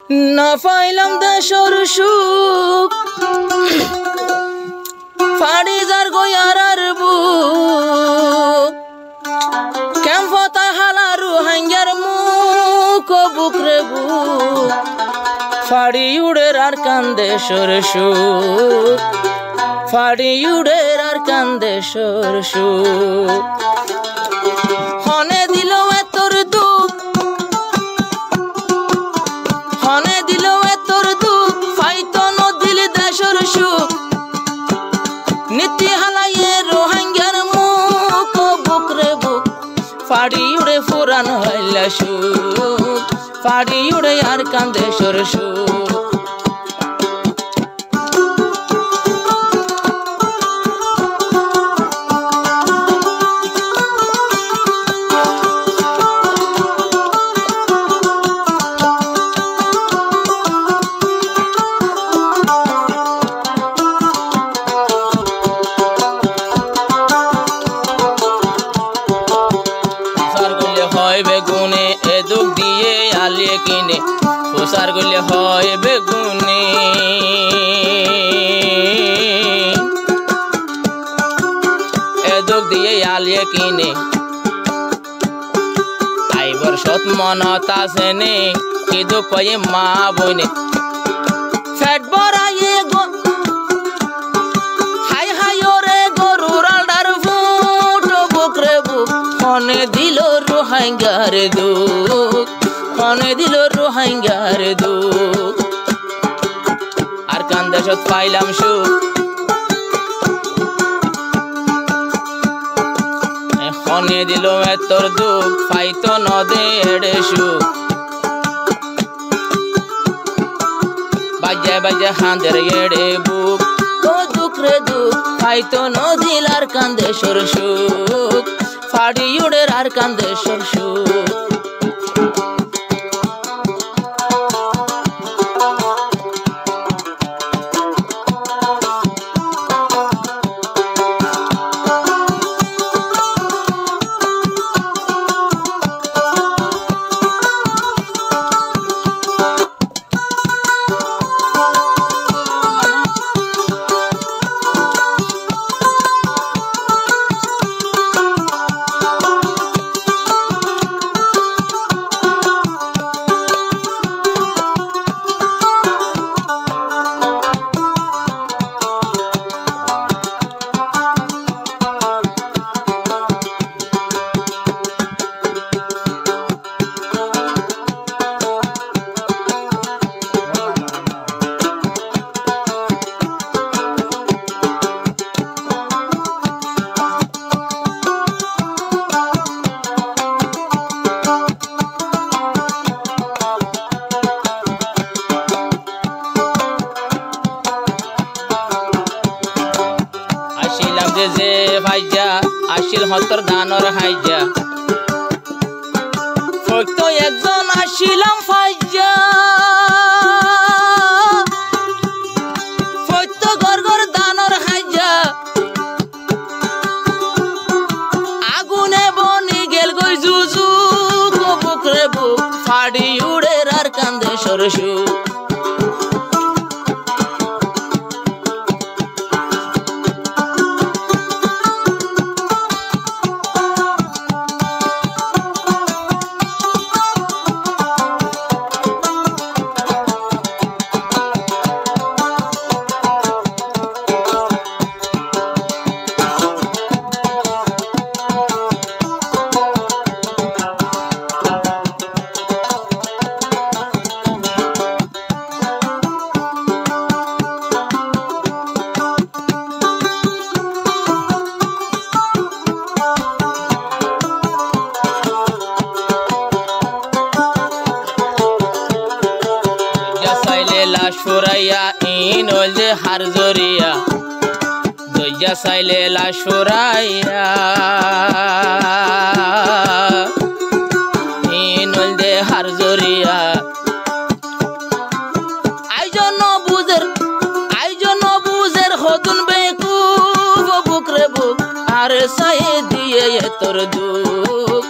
না পাইলাম দেশর সুখ ফাড়ি যার গয়ার আর বুক কেমফতা হালারু হাঙ্গার মুখ বুকরে বুক ফাড়ি উড়ের আর কান্দেশর সুখ ফাড়ি উড়ের আর কান্দেশর সুখ হনে দিল এতর দুঃখ হনে দিল এতর দুঃখ ফাইতো নদিল দেশর সুখ নীতি হালাইয়ে রোহাঙ্গার মুখ বুকরে বুক ফাড়ি উড়ে ফুরান হইলা সুখ ফাড়ি উড়ে আর কান্দেশর সুখ বেগুনে এ দুঃখ দিয়ে আলিয়ে কিনে প্রসার করলে হয় বেগুনে এ দুঃখ দিয়ে আলিয়ে কিনে আইবর সৎ মনত আছে নে কি দুঃখ পাইয়ে মা বইনে ফেট বড়াইয়ে হাই হাই ওরে গরুর আলডার ফুট বুকরে বুক হনে দিল রোহাঙ্গার দুঃখ হনে দিল রোহাঙ্গার দুঃখ আর কান্দেশত পাইলাম সুখ হনে দিল এতর দুঃখ পাইতো নদে এড়ে সুখ বাজে বাজে হাঁদের এড়ে বুক ও দুঃখ রে দুঃখ পাইতো নদিল আর কান্দেশর সুখ ফাড়ি উড়ের আর কান্দেশর সুখ যে ভাইজা আসিল হতর দানর হাইজা হয়তো একজন আসিলাম ফাইজা হয়তো গরগর দানর হাইজা আগুনে বনি গেল গই জুজু বুকরে বুক ফাড়ি উড়ের আর কান্দেশর সুখ লাশুরাইয়া ইন ওলদে হার জরিয়া দইয়া সাইলে লাশুরাইয়া ইন ওলদে হার জরিয়া আইজন বুঝের হতুন বেকুব বুকরে বুক আরে সাই দিয়ে তোর দুঃখ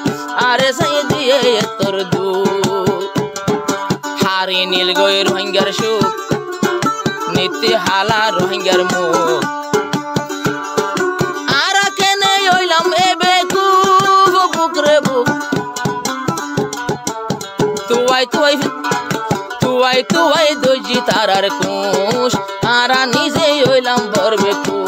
আরে সাই দিয়ে তোর দুঃখ বাড়ি নীল গই রোহিঙ্গার সুখ নীতি হালা রোহিঙ্গার মুখ আর কেনে হইলাম এবে খুব বুক রে বুক তুয়াই তুয়াই তুয়াই তুয়াই দইজি তারার কুশ আরা নিজে হইলাম বরবে খুব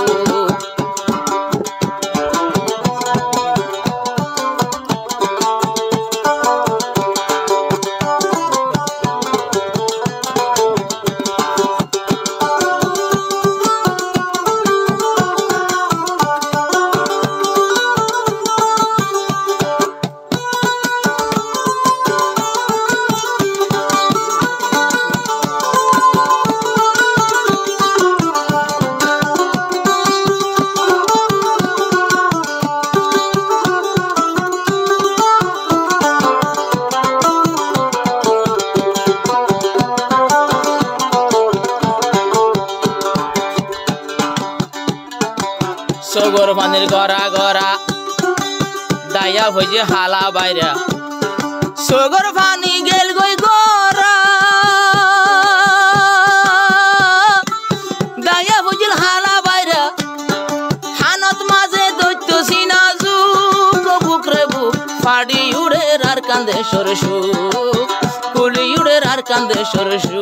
সগর পানির গড়া গড়া দায়া হইছে হালা বাইরা সগর পানি গেল গই গড়া দায়া হইছিল হালা বাইরা হানত মাঝে দৈত্য সিনা যুগ বুক রে বুক ফাড়ি উড়ে আর কান্দে সরসু কুলি উড়ে আর কান্দে সরসু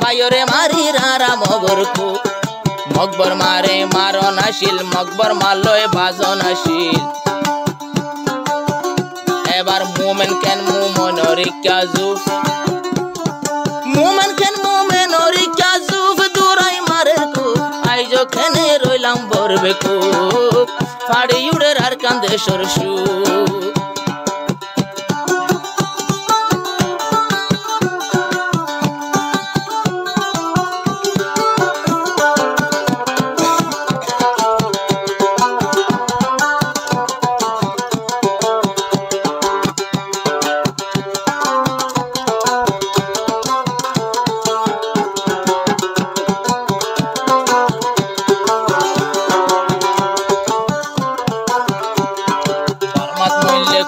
বাইরে মারি রারা মগরকু মকবর মারে মারন আসিল মকবর মালয় বাজন আসিল এবার মোমেন কেন মোমনরি কাজুফ মোমেন কেন মোমেনরি কাজুফ দূরাই মারে কু আইজো কেনে রইলাম বরবে কু ফাড়ি উড়ে আর কান্দে সরসু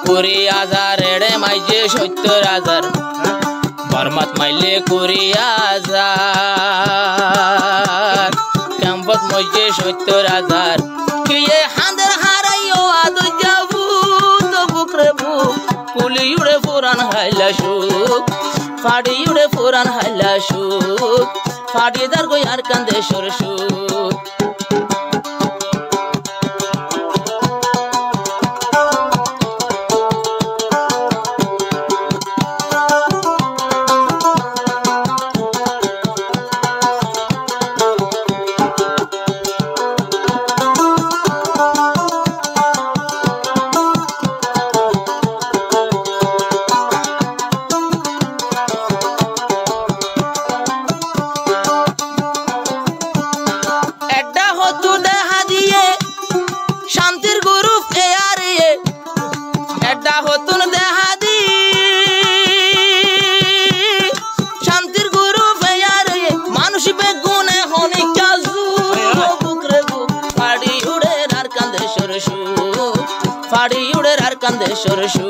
কুড়ি হাজার এড়ে মাইজে ৭০,০০০ বরমাত মাইলে ২০,০০০ ক্যাম্পত মাইজে ৭০,০০০ কিয়ে হাঁদের হারাইও আদ যাবু তো বুক রে বুক কুলি উড়ে পুরান হাইলা সুখ ফাড়ি উড়ে পুরান হাইলা সুখ ফাড়ি দার গই আর কান্দে সরসু ফাড়ি উড়ে আর কান্দে সরসু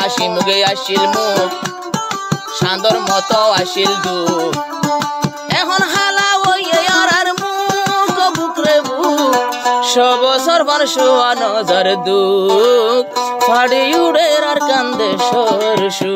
হাসি মুখে আসিল মুখ সান্দর মতো আসিল দুঃখ এখন হালা ওইয়ে আর মুখ বুকরে বুক সব সর্বন শোয়া নজর দুঃখ ফাড়ি উড়ে আর কান্দে সরসু